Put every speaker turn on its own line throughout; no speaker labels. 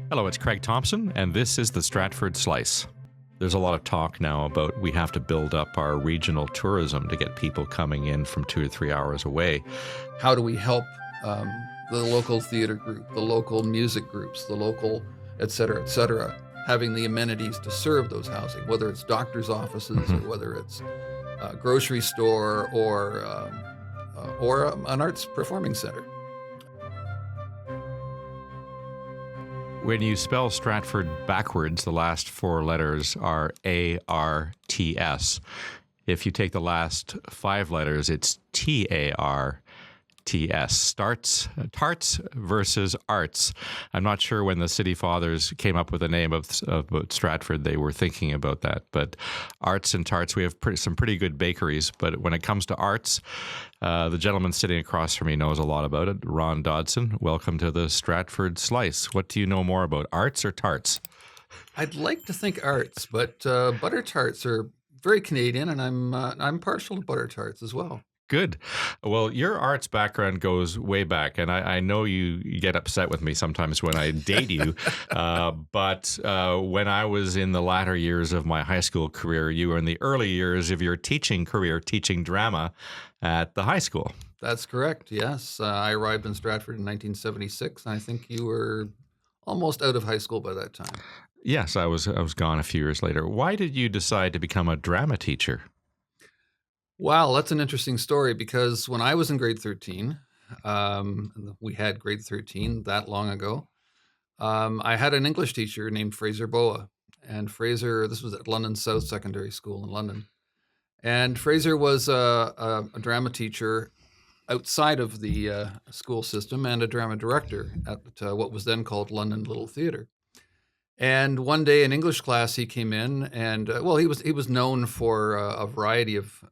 Hello, it's Craig Thompson, and this is the Stratford Slice. There's a lot of talk now about we have to build up our regional tourism to get people coming in from 2 to 3 hours away.
How do we help the local theater group, the local music groups, the local et cetera, having the amenities to serve those housing, whether it's doctor's offices or whether it's a grocery store or an arts performing center.
When you spell Stratford backwards, the last four letters are A-R-T-S. If you take the last five letters, it's T-A-R-T-S. Tarts versus arts. I'm not sure when the city fathers came up with the name of Stratford, they were thinking about that. But arts and tarts, we have some pretty good bakeries. But when it comes to arts, the gentleman sitting across from me knows a lot about it. Ron Dodson, welcome to the Stratford Slice. What do you know more about, arts or tarts?
I'd like to think arts, but butter tarts are very Canadian, and I'm partial to butter tarts as well.
Good. Well, your arts background goes way back, and I know you get upset with me sometimes when I date you, but when I was in the latter years of my high school career, you were in the early years of your teaching career, teaching drama at the high school.
That's correct, yes. I arrived in Stratford in 1976, and I think you were almost out of high school by that time.
Yes, I was gone a few years later. Why did you decide to become a drama teacher?
Wow, that's an interesting story because when I was in grade 13, we had grade 13 that long ago, I had an English teacher named Fraser Boa. And Fraser, this was at London South Secondary School in London. And Fraser was a drama teacher outside of the school system and a drama director at what was then called London Little Theatre. And one day in English class, he came in and, he was known for a variety of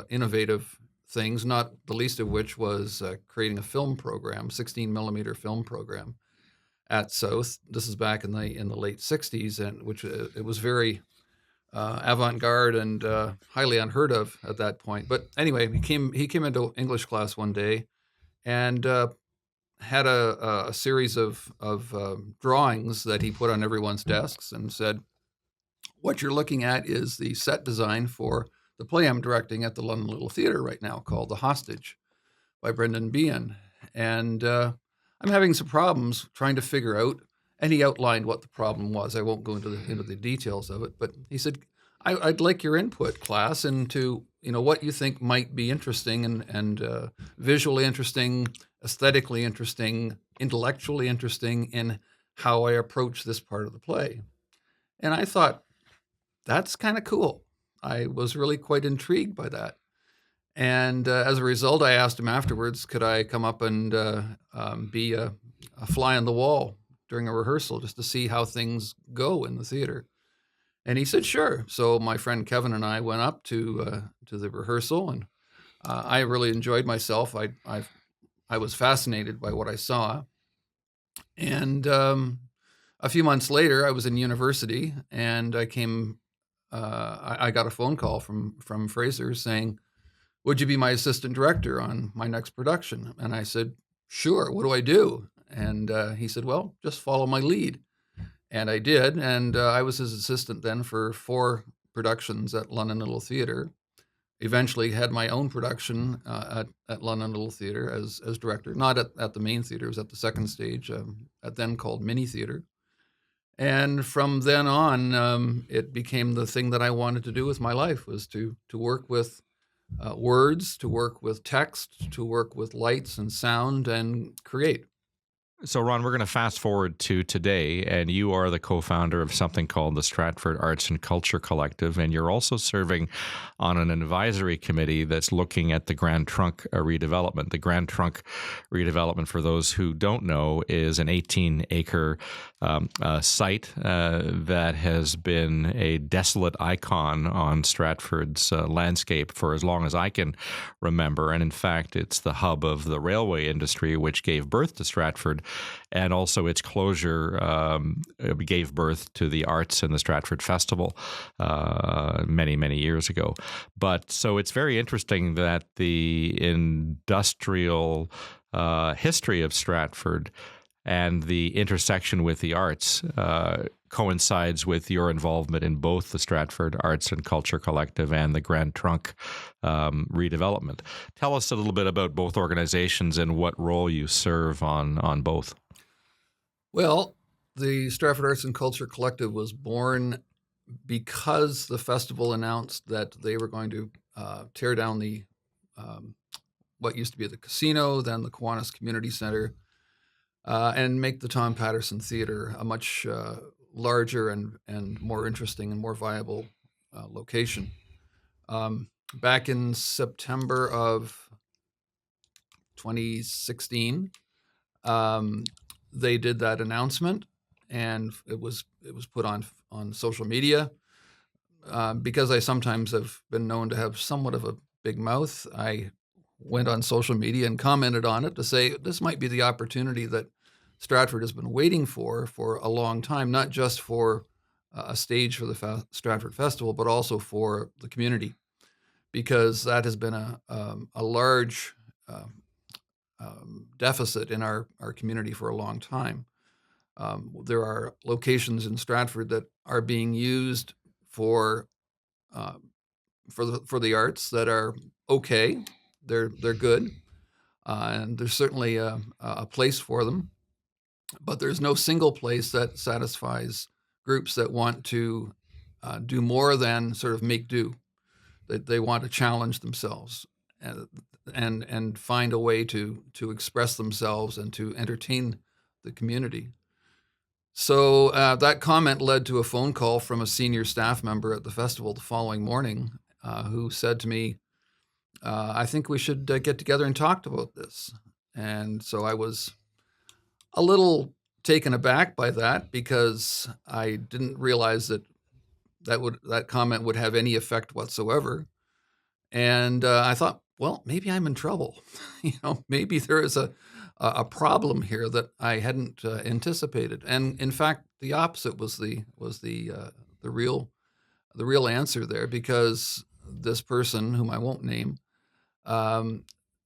innovative things, not the least of which was creating a film program, 16 millimeter film program at South. This is back in the late 60s, and which it was very avant-garde and highly unheard of at that point. But anyway, he came into English class one day and had a series of drawings that he put on everyone's desks and said, what you're looking at is the set design for the play I'm directing at the London Little Theatre right now called The Hostage by Brendan Behan. And I'm having some problems trying to figure out, and he outlined what the problem was. I won't go into the details of it, but he said, I'd like your input, class, into what you think might be interesting and visually interesting, aesthetically interesting, intellectually interesting in how I approach this part of the play. And I thought, that's kind of cool. I was really quite intrigued by that. And as a result, I asked him afterwards, could I come up and be a fly on the wall during a rehearsal just to see how things go in the theater. And he said, sure. So my friend Kevin and I went up to the rehearsal, and I really enjoyed myself. I was fascinated by what I saw. And a few months later, I was in university, and I got a phone call from Fraser saying, would you be my assistant director on my next production? And I said, sure, what do I do? And he said, well, just follow my lead. And I did, and I was his assistant then for 4 productions at London Little Theatre. Eventually had my own production at London Little Theatre as director, not at the main theatre, it was at the second stage, at then called Mini Theatre. And from then on, it became the thing that I wanted to do with my life, was to work with words, to work with text, to work with lights and sound and create.
So, Ron, we're going to fast forward to today, and you are the co-founder of something called the Stratford Arts and Culture Collective, and you're also serving on an advisory committee that's looking at the Grand Trunk redevelopment. The Grand Trunk redevelopment, for those who don't know, is an 18-acre site that has been a desolate icon on Stratford's landscape for as long as I can remember, and in fact, it's the hub of the railway industry, which gave birth to Stratford. And also its closure gave birth to the arts and the Stratford Festival many, many years ago. But so it's very interesting that the industrial history of Stratford and the intersection with the arts coincides with your involvement in both the Stratford Arts and Culture Collective and the Grand Trunk redevelopment. Tell us a little bit about both organizations and what role you serve on both.
Well, the Stratford Arts and Culture Collective was born because the festival announced that they were going to tear down the what used to be the casino, then the Kiwanis Community Center, and make the Tom Patterson Theatre a much larger and more interesting and more viable location. Back in September of 2016, they did that announcement, and it was put on social media. Because I sometimes have been known to have somewhat of a big mouth, I went on social media and commented on it to say this might be the opportunity that Stratford has been waiting for a long time, not just for a stage for the Stratford Festival, but also for the community, because that has been a large deficit in our community for a long time. There are locations in Stratford that are being used for the arts that are okay. They're good, and there's certainly a place for them. But there's no single place that satisfies groups that want to do more than sort of make do. That they want to challenge themselves and find a way to express themselves and to entertain the community. So that comment led to a phone call from a senior staff member at the festival the following morning, who said to me, I think we should get together and talk about this. And so I was a little taken aback by that, because I didn't realize that comment would have any effect whatsoever. And I thought, well, maybe I'm in trouble. Maybe there is a problem here that I hadn't anticipated. And in fact, the opposite was the real answer there, because this person, whom I won't name,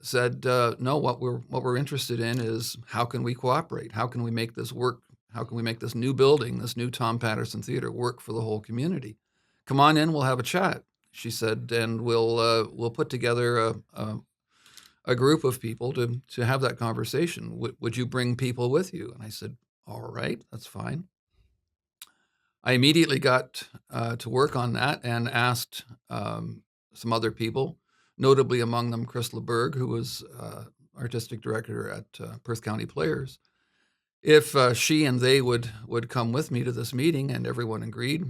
said, no, what we're interested in is how can we cooperate? How can we make this work? How can we make this new building, this new Tom Patterson Theatre, work for the whole community? Come on in, we'll have a chat, she said, and we'll put together a group of people to have that conversation. Would you bring people with you? And I said, all right, that's fine. I immediately got to work on that and asked some other people, notably among them Chris LeBerg, who was artistic director at Perth County Players, if she and they would come with me to this meeting, and everyone agreed.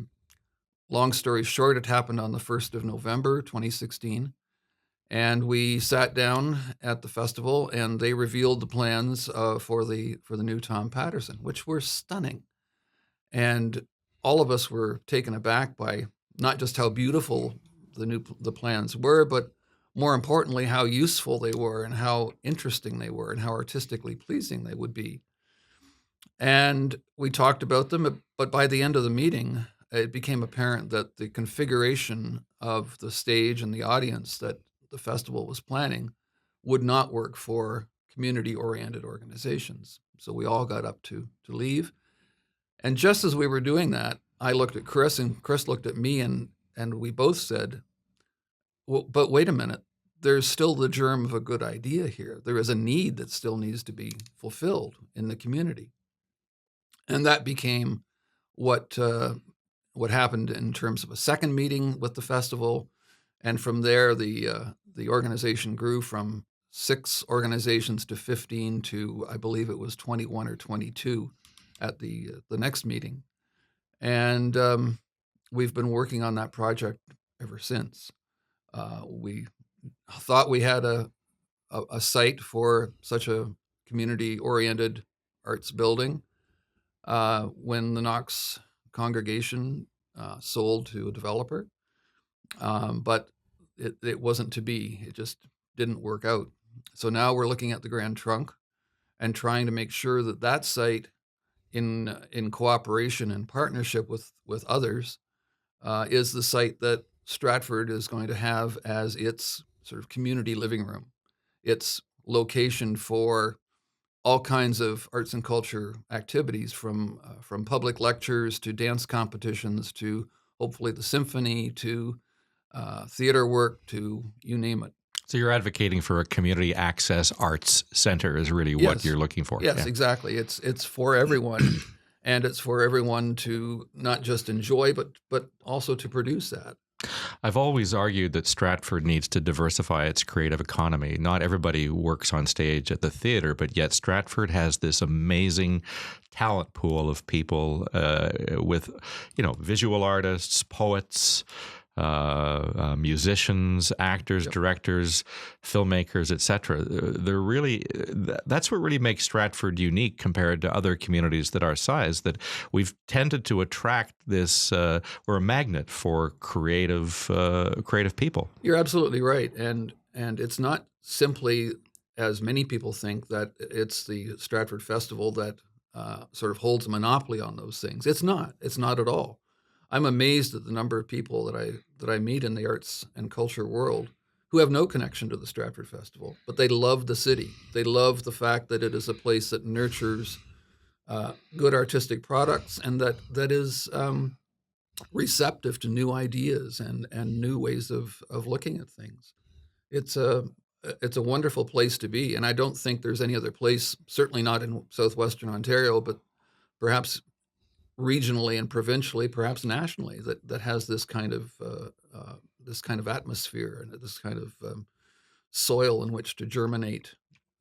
Long story short, it happened on the 1st of November, 2016. And we sat down at the festival, and they revealed the plans for the new Tom Patterson, which were stunning. And all of us were taken aback by not just how beautiful the plans were, but more importantly, how useful they were and how interesting they were and how artistically pleasing they would be. And we talked about them, but by the end of the meeting, it became apparent that the configuration of the stage and the audience that the festival was planning would not work for community-oriented organizations. So we all got up to leave. And just as we were doing that, I looked at Chris, and Chris looked at me, and we both said, well, but wait a minute, there's still the germ of a good idea here. There is a need that still needs to be fulfilled in the community. And that became what happened in terms of a second meeting with the festival. And from there, the organization grew from 6 organizations to 15 to, I believe it was 21 or 22 at the next meeting. And we've been working on that project ever since. We thought we had a site for such a community-oriented arts building when the Knox congregation sold to a developer, but it wasn't to be. It just didn't work out. So now we're looking at the Grand Trunk and trying to make sure that that site, in cooperation and partnership with others, is the site that Stratford is going to have as its sort of community living room, its location for all kinds of arts and culture activities, from public lectures to dance competitions to hopefully the symphony to theater work to you name it.
So you're advocating for a community access arts center is really what
Yes,
you're looking for.
yes,
Yeah.
exactly. It's for everyone, and it's for everyone to not just enjoy, but also to produce that.
I've always argued that Stratford needs to diversify its creative economy. Not everybody works on stage at the theater, but yet Stratford has this amazing talent pool of people with, visual artists, poets, musicians, actors,
Yep.
directors, filmmakers, etc. They're really that's what really makes Stratford unique compared to other communities that are size. That we've tended to attract this. We're a magnet for creative people.
You're absolutely right, and it's not simply, as many people think, that it's the Stratford Festival that sort of holds a monopoly on those things. It's not. It's not at all. I'm amazed at the number of people that I meet in the arts and culture world who have no connection to the Stratford Festival, but they love the city. They love the fact that it is a place that nurtures good artistic products, and that is receptive to new ideas and new ways of looking at things. It's a wonderful place to be, and I don't think there's any other place, certainly not in southwestern Ontario, but perhaps regionally and provincially, perhaps nationally, that has this kind of atmosphere and this kind of soil in which to germinate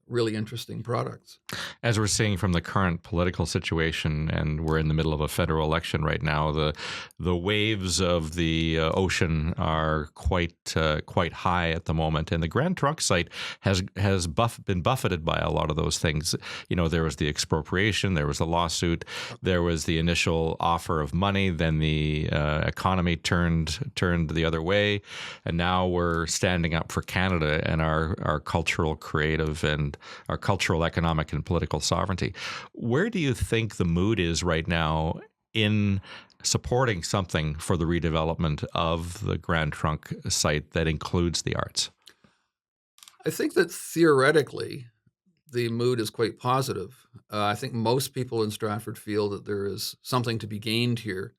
really interesting products.
As we're seeing from the current political situation, and we're in the middle of a federal election right now, the waves of the ocean are quite high at the moment, and the Grand Trunk site has been buffeted by a lot of those things. There was the expropriation, there was the lawsuit, there was the initial offer of money, then the economy turned the other way, and now we're standing up for Canada and our cultural, creative, and our cultural, economic, and political sovereignty. Where do you think the mood is right now in supporting something for the redevelopment of the Grand Trunk site that includes the arts?
I think that theoretically, the mood is quite positive. I think most people in Stratford feel that there is something to be gained here,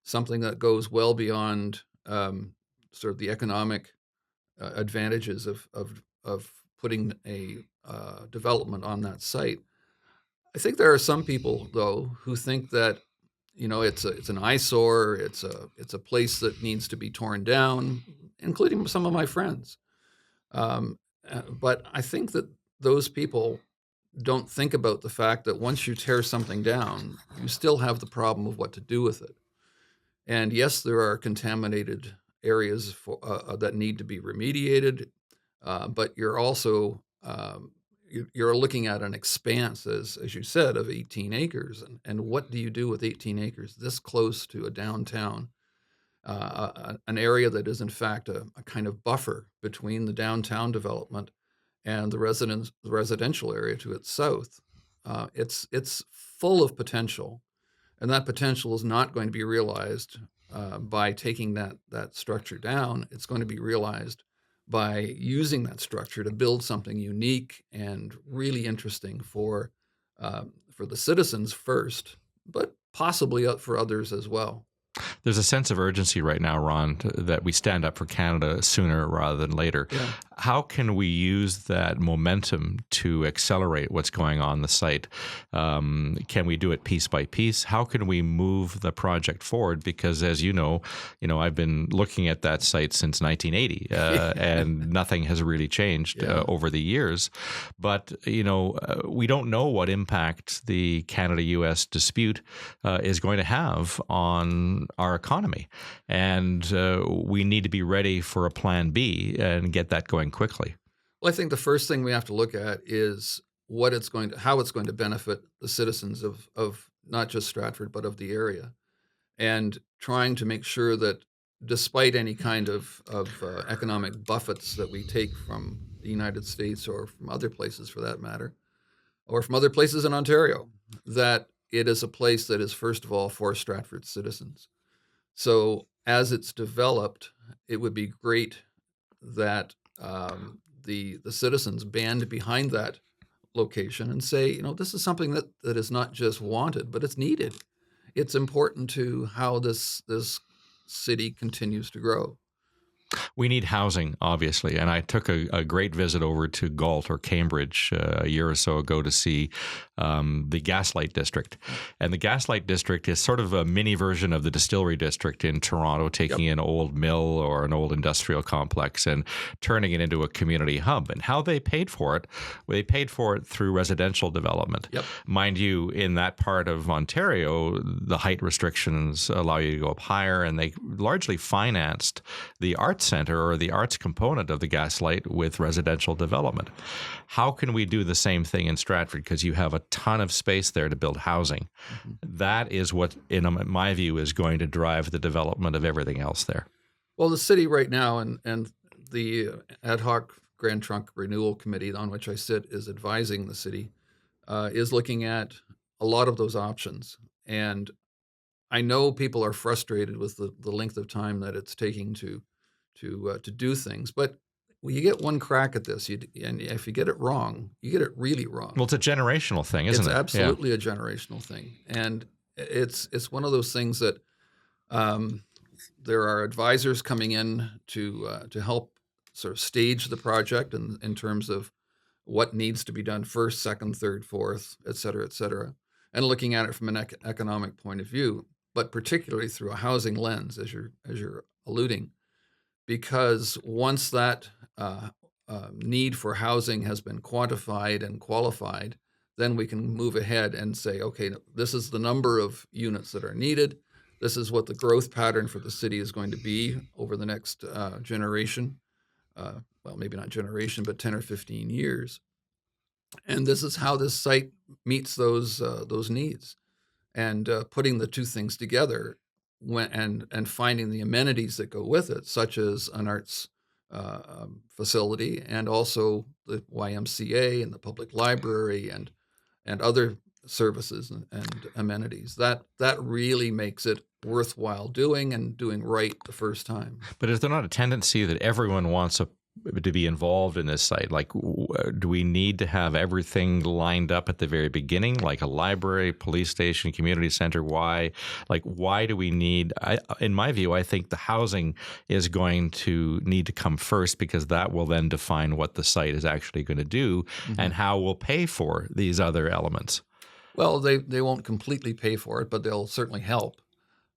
something that goes well beyond sort of the economic advantages of putting a development on that site. I think there are some people, though, who think that it's an eyesore. It's a place that needs to be torn down, including some of my friends. But I think that those people don't think about the fact that once you tear something down, you still have the problem of what to do with it. And yes, there are contaminated areas that need to be remediated, but you're also you're looking at an expanse, as you said, of 18 acres. And what do you do with 18 acres this close to a downtown, an area that is in fact a kind of buffer between the downtown development and the residential area to its south? It's full of potential, and that potential is not going to be realized by taking that structure down. It's going to be realized by using that structure to build something unique and really interesting for the citizens first, but possibly for others as well.
There's a sense of urgency right now, Ron, that we stand up for Canada sooner rather than later.
Yeah.
How can we use that momentum to accelerate what's going on the site? Can we do it piece by piece? How can we move the project forward? Because as you know, I've been looking at that site since 1980, and nothing has really changed over the years. But we don't know what impact the Canada-U.S. dispute is going to have on our economy, and we need to be ready for a plan B and get that going quickly.
Well, I think the first thing we have to look at is how it's going to benefit the citizens of not just Stratford, but of the area, and trying to make sure that despite any kind of economic buffets that we take from the United States or from other places for that matter, or from other places in Ontario, that it is a place that is first of all for Stratford citizens. So as it's developed, it would be great that the citizens band behind that location and say, this is something that is not just wanted, but it's needed. It's important to how this city continues to grow.
We need housing, obviously, and I took a great visit over to Galt or Cambridge a year or so ago to see the Gaslight District. And the Gaslight District is sort of a mini version of the Distillery District in Toronto, taking an old mill or an old industrial complex and turning it into a community hub. And how they paid for it, they paid for it through residential development. Mind you, in that part of Ontario, the height restrictions allow you to go up higher, and they largely financed the arts center or the arts component of the Gaslight with residential development. How can we do the same thing in Stratford? Because you have a ton of space there to build housing. That is what, in my view, is going to drive the development of everything else there.
Well, the city right now and the ad hoc Grand Trunk Renewal Committee on which I sit is advising the city, is looking at a lot of those options. And I know people are frustrated with the length of time that it's taking to do things, but you get one crack at this, and if you get it wrong, you get it really wrong.
Well, it's a generational thing, isn't it?
It's absolutely a generational thing, and it's one of those things that there are advisors coming in to help sort of stage the project in terms of what needs to be done first, second, third, fourth, et cetera, and looking at it from an economic point of view, but particularly through a housing lens, as you're alluding. Because once that need for housing has been quantified and qualified, then we can move ahead and say, okay, this is the number of units that are needed. This is what the growth pattern for the city is going to be over the next generation. Well, maybe not generation, but 10 or 15 years. And this is how this site meets those needs. And putting the two things together and finding the amenities that go with it, such as an arts facility and also the YMCA and the public library and other services and amenities. That really makes it worthwhile doing and doing right the first time.
But is there not a tendency that everyone wants to be involved in this site? Like, do we need to have everything lined up at the very beginning, like a library, police station, community center? Why do we need, in my view, I think the housing is going to need to come first, because that will then define what the site is actually going to do and how we'll pay for these other elements.
Well, they won't completely pay for it, but they'll certainly help.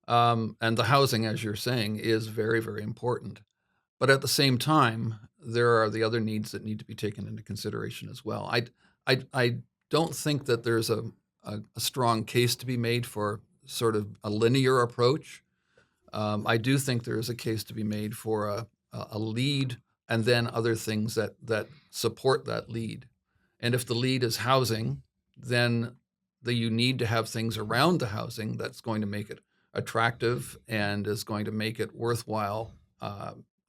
And the housing, as you're saying, is very, very important. But at the same time, there are the other needs that need to be taken into consideration as well. I don't think that there's a strong case to be made for sort of a linear approach. I do think there is a case to be made for a lead and then other things that support that lead. And if the lead is housing, then you need to have things around the housing that's going to make it attractive and is going to make it worthwhile,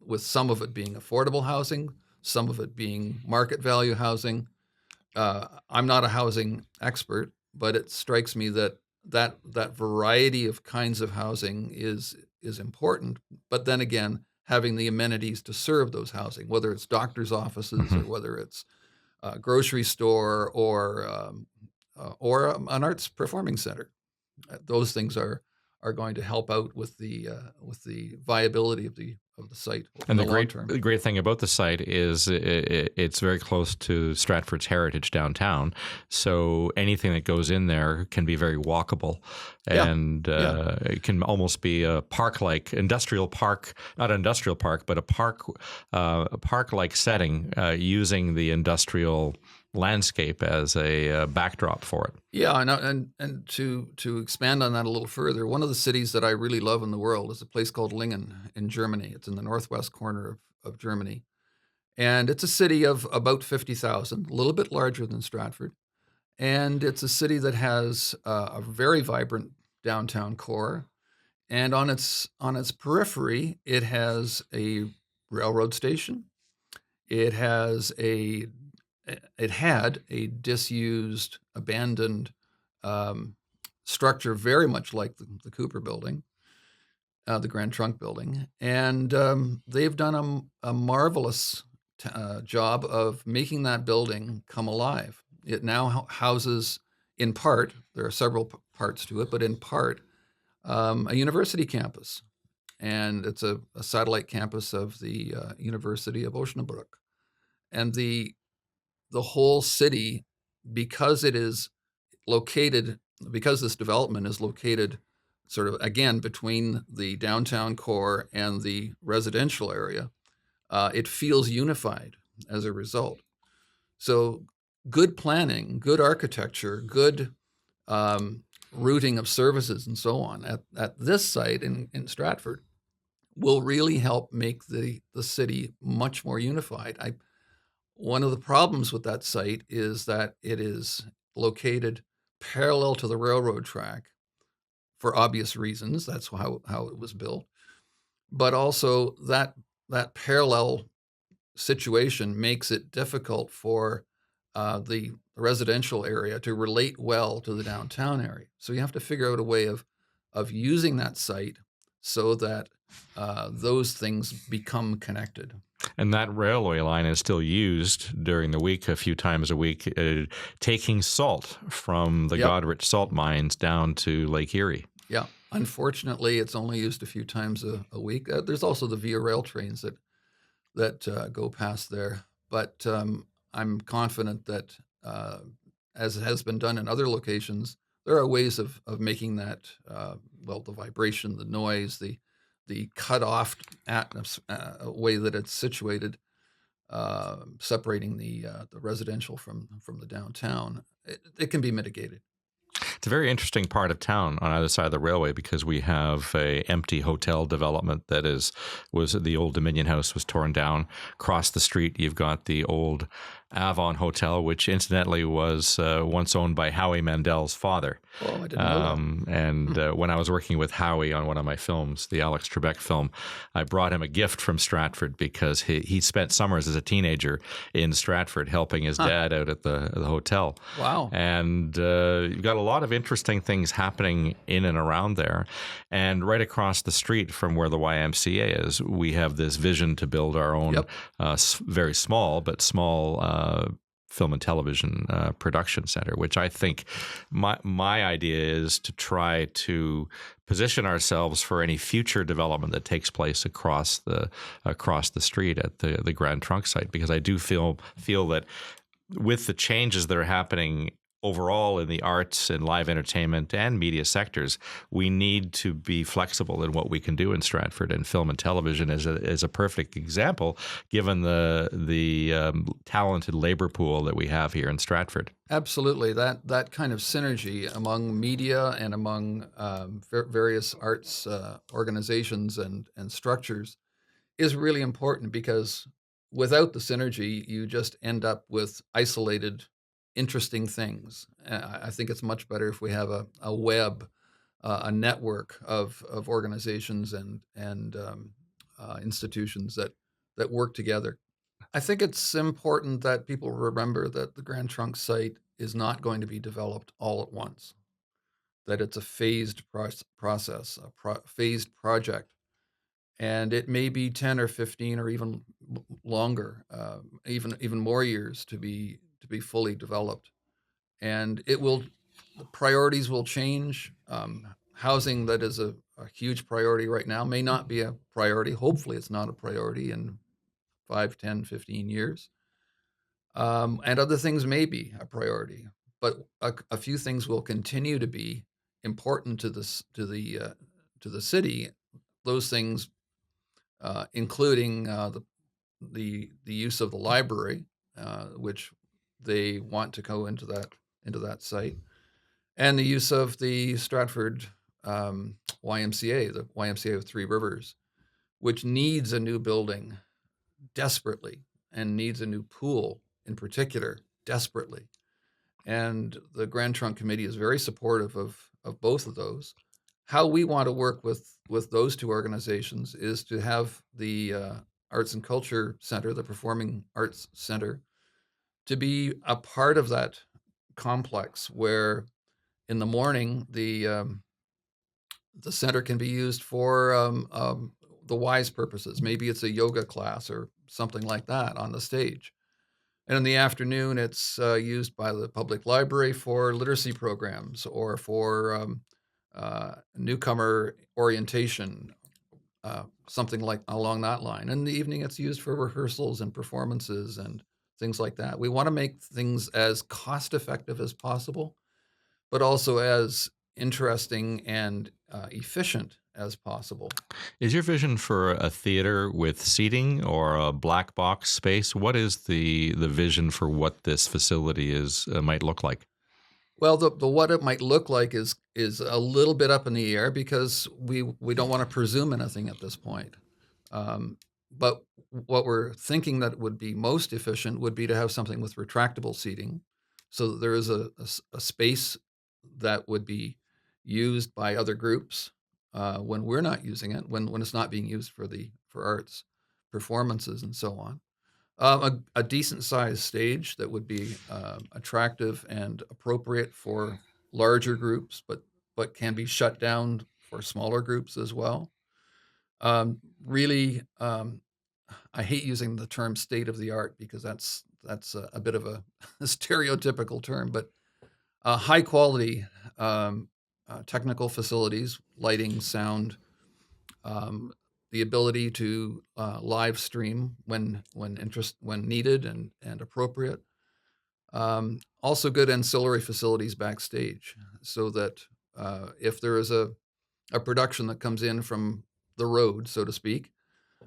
with some of it being affordable housing, some of it being market value housing. I'm not a housing expert, but it strikes me that variety of kinds of housing is important. But then again, having the amenities to serve those housing, whether it's doctor's offices or whether it's a grocery store or an arts performing center, those things are going to help out with the viability of the site.
And the great thing about the site is it's very close to Stratford's heritage downtown, so anything that goes in there can be very walkable, and it can almost be a park-like industrial park, not an industrial park, but a park-like setting using the industrial landscape as a backdrop for it.
Yeah, and to expand on that a little further, one of the cities that I really love in the world is a place called Lingen in Germany. It's in the northwest corner of Germany. And it's a city of about 50,000, a little bit larger than Stratford. And it's a city that has a very vibrant downtown core. And on its periphery, it has a railroad station. It had a disused, abandoned structure, very much like the Cooper Building, the Grand Trunk Building, and they've done a marvelous job of making that building come alive. It now houses, in part, there are several parts to it, but in part, a university campus. And it's a satellite campus of the University of Osnabrück. And the whole city, because it is located, because this development is located sort of, again, between the downtown core and the residential area, it feels unified as a result. So good planning, good architecture, good routing of services and so on at this site in Stratford will really help make the city much more unified. One of the problems with that site is that it is located parallel to the railroad track for obvious reasons. That's how it was built. But also that parallel situation makes it difficult for the residential area to relate well to the downtown area. So you have to figure out a way of using that site so that those things become connected.
And that railway line is still used during the week, a few times a week, taking salt from the Goderich salt mines down to Lake Erie.
Yeah. Unfortunately, it's only used a few times a week. There's also the Via Rail trains that go past there. But I'm confident that, as has been done in other locations, there are ways of making that, the vibration, the noise, the cut-off way that it's situated, separating the residential from the downtown, it can be mitigated.
It's a very interesting part of town on either side of the railway because we have a empty hotel development that was the old Dominion House was torn down. Across the street, you've got the old Avon Hotel, which incidentally was once owned by Howie Mandel's father.
Oh, I didn't know that.
And when I was working with Howie on one of my films, the Alex Trebek film, I brought him a gift from Stratford because he spent summers as a teenager in Stratford helping his dad out at the hotel.
Wow.
And you've got a lot of interesting things happening in and around there. And right across the street from where the YMCA is, we have this vision to build our own very small, but small film and television production center, which I think my idea is to try to position ourselves for any future development that takes place across the street at the Grand Trunk site, because I do feel that with the changes that are happening overall in the arts and live entertainment and media sectors, we need to be flexible in what we can do in Stratford, and film and television is a perfect example, given the talented labor pool that we have here in Stratford.
Absolutely. That kind of synergy among media and among various arts organizations and structures is really important, because without the synergy, you just end up with isolated, interesting things. I think it's much better if we have a web, a network of organizations and institutions that work together. I think it's important that people remember that the Grand Trunk site is not going to be developed all at once, that it's a phased process, phased project. And it may be 10 or 15 or even longer, even more years to be fully developed. And the priorities will change. Housing that is a huge priority right now may not be a priority. Hopefully it's not a priority in 5, 10, 15 years. And other things may be a priority. But a few things will continue to be important to the city. Those things, including the use of the library, which they want to go into that site, and the use of the Stratford YMCA, the YMCA of Three Rivers, which needs a new building desperately and needs a new pool in particular desperately. And the Grand Trunk Committee is very supportive of both of those. How we want to work with those two organizations is to have the Arts and Culture Center, the Performing Arts Center, to be a part of that complex where in the morning the center can be used for the wise purposes. Maybe it's a yoga class or something like that on the stage. And in the afternoon, it's used by the public library for literacy programs or for newcomer orientation, something like along that line. In the evening, it's used for rehearsals and performances and things like that. We want to make things as cost effective as possible, but also as interesting and efficient as possible.
Is your vision for a theater with seating or a black box space? What is the vision for what this facility is might look like?
Well, the what it might look like is a little bit up in the air because we don't want to presume anything at this point. But what we're thinking that would be most efficient would be to have something with retractable seating, so that there is a space that would be used by other groups when we're not using it, when it's not being used for arts performances and so on. A decent sized stage that would be attractive and appropriate for larger groups, but can be shut down for smaller groups as well. Really, I hate using the term state of the art because that's a bit of a stereotypical term, but high quality technical facilities, lighting, sound, um, the ability to live stream when needed and appropriate. Also, good ancillary facilities backstage, so that if there is a production that comes in from the road, so to speak,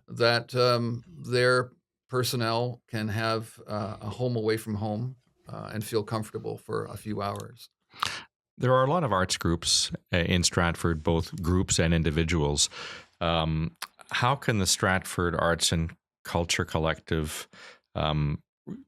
that their personnel can have a home away from home and feel comfortable for a few hours.
There are a lot of arts groups in Stratford, both groups and individuals. Um, how can the Stratford Arts and Culture Collective um,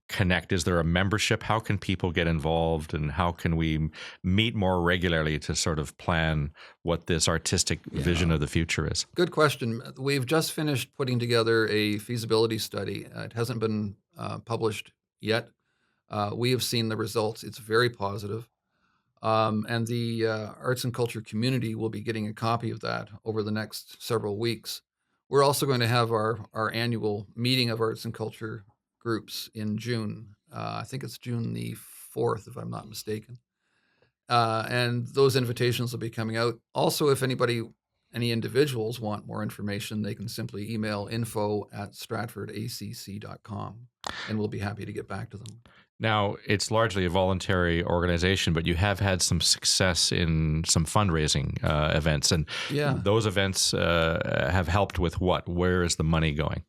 connect? Is there a membership? How can people get involved, and how can we meet more regularly to sort of plan what this artistic vision of the future is?
Good question. We've just finished putting together a feasibility study. It hasn't been published yet. We have seen the results. It's very positive. And the arts and culture community will be getting a copy of that over the next several weeks. We're also going to have our annual meeting of arts and culture groups in June. I think it's June the 4th, if I'm not mistaken. And those invitations will be coming out. Also, if any individuals want more information, they can simply email info@stratfordacc.com, and we'll be happy to get back to them.
Now, it's largely a voluntary organization, but you have had some success in some fundraising events, and those events have helped with what? Where is the money going?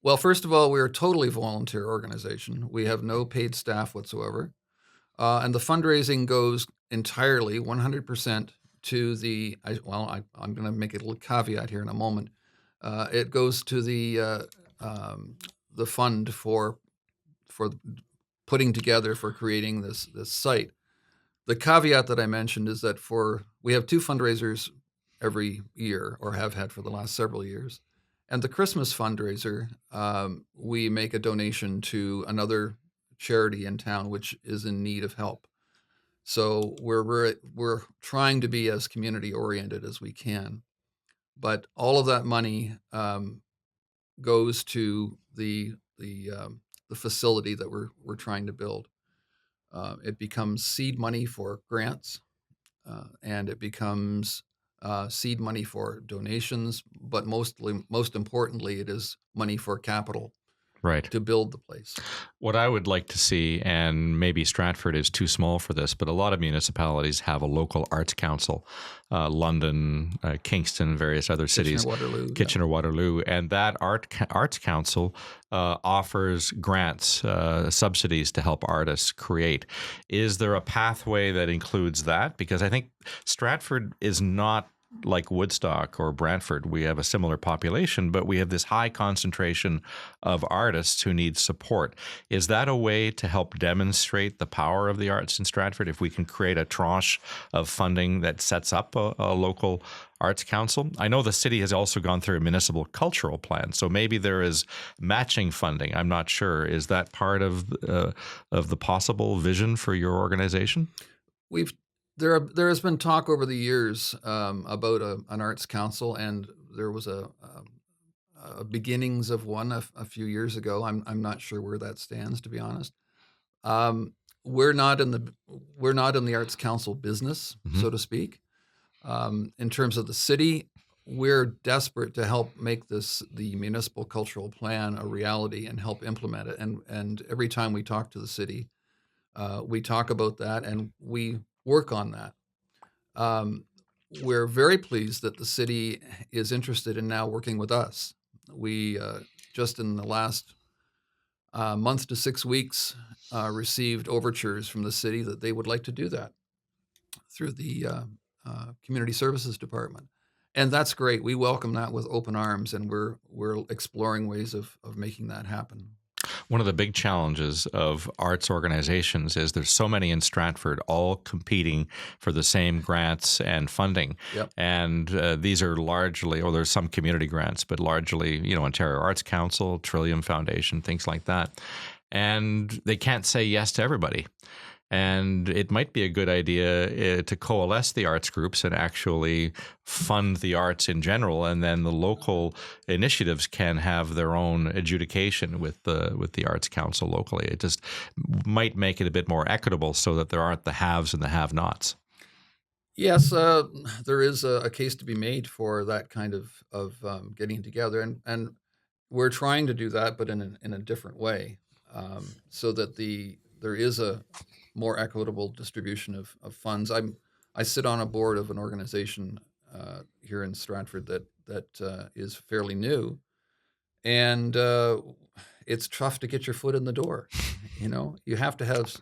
Well, first of all, we're a totally volunteer organization. We have no paid staff whatsoever. And the fundraising goes entirely 100% to I'm going to make a little caveat here in a moment. It goes to the fund for putting together, for creating this site. The caveat that I mentioned is that we have two fundraisers every year, or have had for the last several years. And the Christmas fundraiser, we make a donation to another charity in town which is in need of help. So we're trying to be as community oriented as we can, but all of that money goes to the facility that we're trying to build. It becomes seed money for grants, and it becomes seed money for donations, but most importantly, it is money for capital,
right,
to build the place.
What I would like to see, and maybe Stratford is too small for this, but a lot of municipalities have a local arts council, London, Kingston, various other cities, Kitchener-Waterloo, and that arts council offers grants, subsidies to help artists create. Is there a pathway that includes that? Because I think Stratford is not like Woodstock or Brantford. We have a similar population, but we have this high concentration of artists who need support. Is that a way to help demonstrate the power of the arts in Stratford, if we can create a tranche of funding that sets up a local arts council? I know the city has also gone through a municipal cultural plan, so maybe there is matching funding. I'm not sure. Is that part of the possible vision for your organization?
There has been talk over the years about an arts council, and there was a beginnings of one a few years ago. I'm not sure where that stands, to be honest. Um, we're not in the Arts Council business,
Hmm.
so to speak. In terms of the city, we're desperate to help make the municipal cultural plan a reality and help implement it. And every time we talk to the city, we talk about that and we work on that. Um, we're very pleased that the city is interested in now working with us. We just in the last month to 6 weeks received overtures from the city that they would like to do that through the community services department, and that's great. We welcome that with open arms, and we're exploring ways of making that happen.
One of the big challenges of arts organizations is there's so many in Stratford all competing for the same grants and funding.
Yep.
And these are largely, or there's some community grants, but largely, Ontario Arts Council, Trillium Foundation, things like that. And they can't say yes to everybody. And it might be a good idea to coalesce the arts groups and actually fund the arts in general, and then the local initiatives can have their own adjudication with the Arts Council locally. It just might make it a bit more equitable so that there aren't the haves and the have-nots.
Yes, there is a case to be made for that kind of getting together, and we're trying to do that, but in a different way, so that there is a more equitable distribution of funds. I sit on a board of an organization here in Stratford that is fairly new, and it's tough to get your foot in the door. You have to have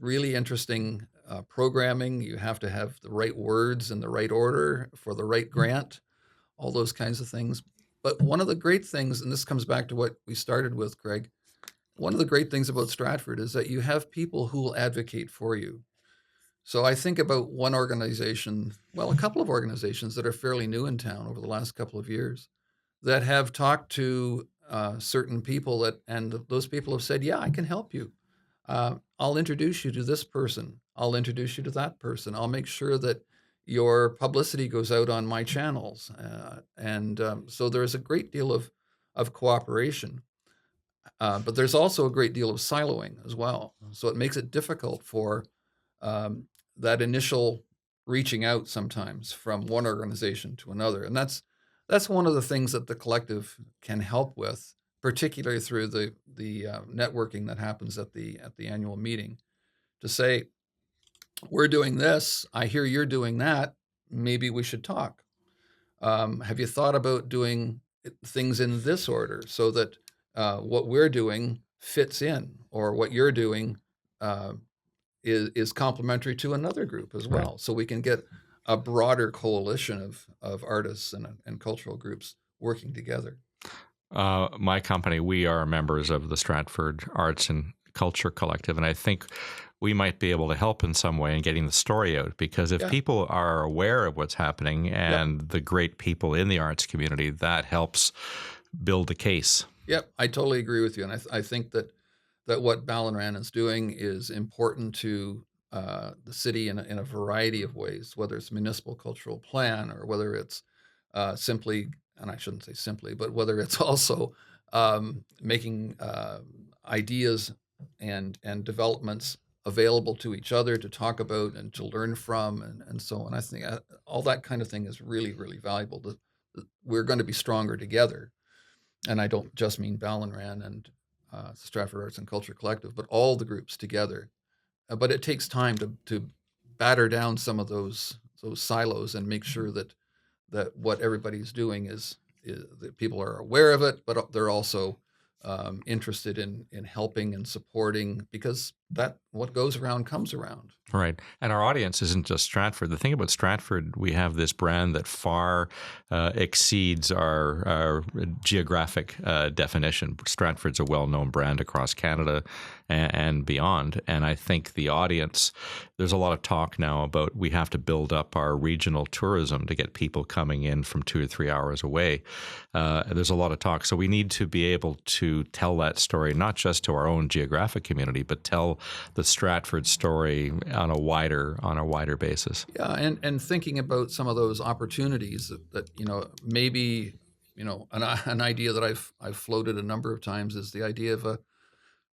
really interesting programming. You have to have the right words in the right order for the right grant, all those kinds of things. But one of the great things, and this comes back to what we started with, Greg, one of the great things about Stratford is that you have people who will advocate for you. So I think about one organization, well, a couple of organizations that are fairly new in town over the last couple of years that have talked to certain people and those people have said, "Yeah, I can help you. I'll introduce you to this person. I'll introduce you to that person. I'll make sure that your publicity goes out on my channels." So there's a great deal of cooperation, but there's also a great deal of siloing as well. So it makes it difficult for that initial reaching out sometimes from one organization to another, and that's one of the things that the collective can help with, particularly through the networking that happens at the annual meeting. To say, we're doing this, I hear you're doing that, maybe we should talk. Have you thought about doing things in this order so that what we're doing fits in, or what you're doing uh, is complementary to another group as
Right.
well, so we can get a broader coalition of artists and cultural groups working together.
My company, we are members of the Stratford Arts and Culture Collective, and I think we might be able to help in some way in getting the story out, because if
Yeah.
people are aware of what's happening
Yep.
and the great people in the arts community, that helps build a case.
Yep, I totally agree with you, and I think that what Ballonran is doing is important to the city in a variety of ways, whether it's municipal cultural plan or whether it's simply, and I shouldn't say simply, but whether it's also making ideas and developments available to each other to talk about and to learn from, and so on. I think all that kind of thing is really, really valuable. We're going to be stronger together. And I don't just mean Ballonran and Stratford Arts and Culture Collective, but all the groups together. But it takes time to batter down some of those silos and make sure that what everybody's doing is that people are aware of it, but they're also interested in helping and supporting, because that what goes around comes around.
Right. And our audience isn't just Stratford. The thing about Stratford, we have this brand that far exceeds our geographic definition. Stratford's a well-known brand across Canada and beyond. And I think the audience, there's a lot of talk now about we have to build up our regional tourism to get people coming in from 2 or 3 hours away. There's a lot of talk. So we need to be able to tell that story, not just to our own geographic community, but tell the Stratford story on a wider basis.
Yeah, and thinking about some of those opportunities that maybe an idea that I've floated a number of times is the idea of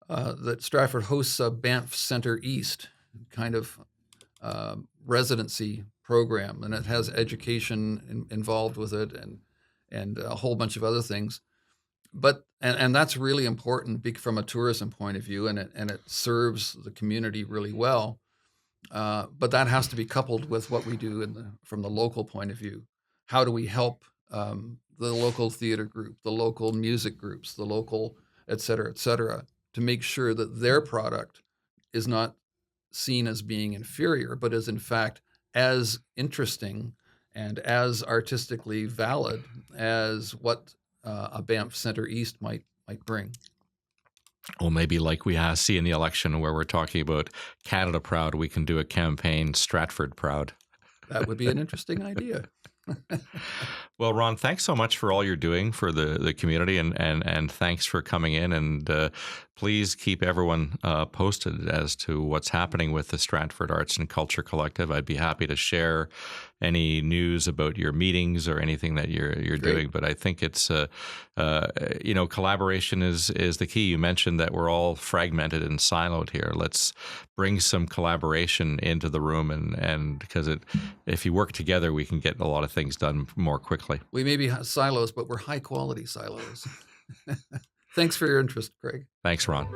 that Stratford hosts a Banff Centre East kind of residency program, and it has education involved with it, and a whole bunch of other things. But and that's really important from a tourism point of view, and it serves the community really well. But that has to be coupled with what we do from the local point of view. How do we help the local theater group, the local music groups, the local et cetera, to make sure that their product is not seen as being inferior, but is in fact as interesting and as artistically valid as what a Banff Centre East might bring.
Well, maybe like we see in the election where we're talking about Canada Proud, we can do a campaign Stratford Proud.
That would be an interesting idea.
Well, Ron, thanks so much for all you're doing for the community, and thanks for coming in. And please keep everyone posted as to what's happening with the Stratford Arts and Culture Collective. I'd be happy to share any news about your meetings or anything that you're doing. But I think it's collaboration is the key. You mentioned that we're all fragmented and siloed here. Let's bring some collaboration into the room, and because if you work together, we can get a lot of things done more quickly.
We may be silos, but we're high quality silos. Thanks for your interest, Craig.
Thanks, Ron.